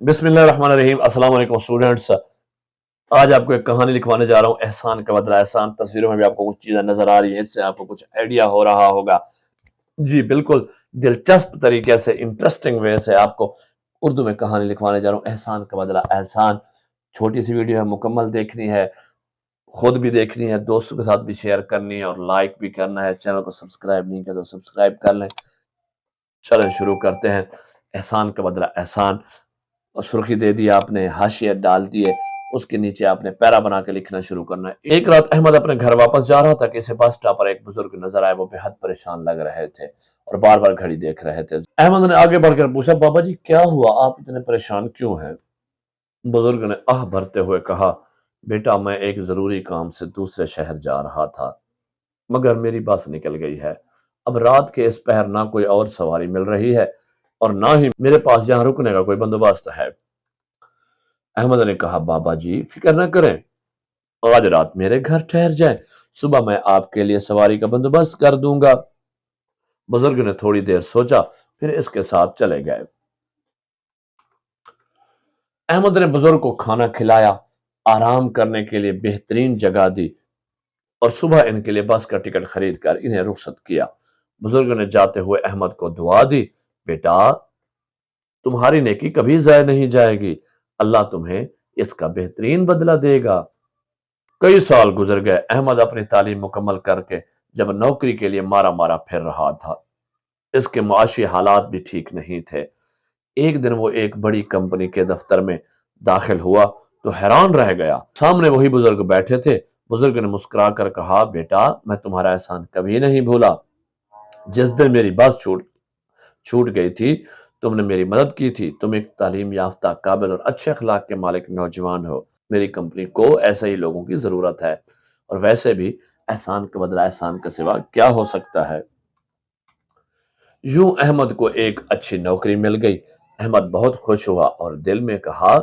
बिस्मिल्लाहिर्रहमानिर्रहीम। अस्सलाम वालेकुम स्टूडेंट्स। आज आपको एक कहानी लिखवाने जा रहा हूँ, एहसान का बदला एहसान। तस्वीरों में भी आपको कुछ चीजें नजर आ रही है, इससे आपको कुछ आइडिया हो रहा होगा। जी बिल्कुल, दिलचस्प तरीके से, इंटरेस्टिंग वे से आपको उर्दू में कहानी लिखवाने जा रहा हूँ, एहसान का बदला एहसान। छोटी सी वीडियो है, मुकम्मल देखनी है, खुद भी देखनी है, दोस्तों के साथ भी शेयर करनी है और लाइक भी करना है। चैनल को सब्सक्राइब नहीं किया तो सब्सक्राइब कर लें। चलें शुरू करते हैं। एहसान का बदला एहसान। और सुर्खी दे दी आपने, हाशिया डाल दिए, उसके नीचे आपने पैरा बना के लिखना शुरू करना है। एक रात अहमद अपने घर वापस जा रहा था कि इसे बस स्टॉप पर एक बुजुर्ग नजर आए। वो बेहद परेशान लग रहे थे और बार बार घड़ी देख रहे थे। अहमद ने आगे बढ़कर पूछा, बाबा जी क्या हुआ, आप इतने परेशान क्यों हैं? बुजुर्ग ने आह भरते हुए कहा, बेटा मैं एक जरूरी काम से दूसरे शहर जा रहा था, मगर मेरी बस निकल गई है। अब रात के इस पहर ना कोई और सवारी मिल रही है और ना ही मेरे पास यहाँ रुकने का कोई बंदोबस्त है। अहमद ने कहा, बाबा जी फिक्र न करें, आज रात मेरे घर ठहर जाएं, सुबह मैं आपके लिए सवारी का बंदोबस्त कर दूंगा। बुजुर्ग ने थोड़ी देर सोचा, फिर इसके साथ चले गए। अहमद ने बुजुर्ग को खाना खिलाया, आराम करने के लिए बेहतरीन जगह दी और सुबह इनके लिए बस का टिकट खरीद कर इन्हें रुखसत किया। बुजुर्ग ने जाते हुए अहमद को दुआ दी, बेटा तुम्हारी नेकी कभी जाया नहीं जाएगी, अल्लाह तुम्हें इसका बेहतरीन बदला देगा। कई साल गुजर गए। अहमद अपनी तालीम मुकम्मल करके जब नौकरी के लिए मारा मारा फिर रहा था, इसके माशी हालात भी ठीक नहीं थे। एक दिन वो एक बड़ी कंपनी के दफ्तर में दाखिल हुआ तो हैरान रह गया। सामने वही बुजुर्ग बैठे थे। बुजुर्ग ने मुस्कुरा कर कहा, बेटा मैं तुम्हारा एहसान कभी नहीं भूला। जिस दिन मेरी बस छूट छूट गई थी, तुमने मेरी मदद की थी। तुम एक तालीम याफ्ता, काबिल और अच्छे अखलाक के मालिक नौजवान हो। मेरी कंपनी को ऐसे ही लोगों की जरूरत है। और वैसे भी एहसान के बदला एहसान के सिवा क्या हो सकता है। यूं अहमद को एक अच्छी नौकरी मिल गई। अहमद बहुत खुश हुआ और दिल में कहा,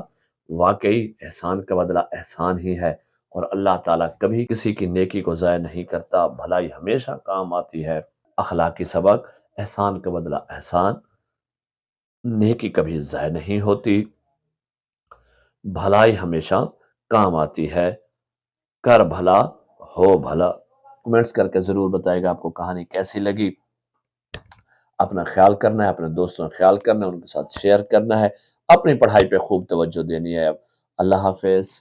वाकई एहसान का बदला एहसान ही है और अल्लाह ताला कभी किसी की नेकी को ज़ाया नहीं करता, भलाई हमेशा काम आती है। अखलाकी सबक, एहसान का बदला एहसान, नेकी कभी ज़ाया नहीं होती, भलाई हमेशा काम आती है। कर भला, हो भला। कमेंट्स करके ज़रूर बताएगा आपको कहानी कैसी लगी। अपना ख्याल करना है, अपने दोस्तों का ख्याल करना है, उनके साथ शेयर करना है, अपनी पढ़ाई पे खूब तवज्जो देनी है। अल्लाह हाफिज।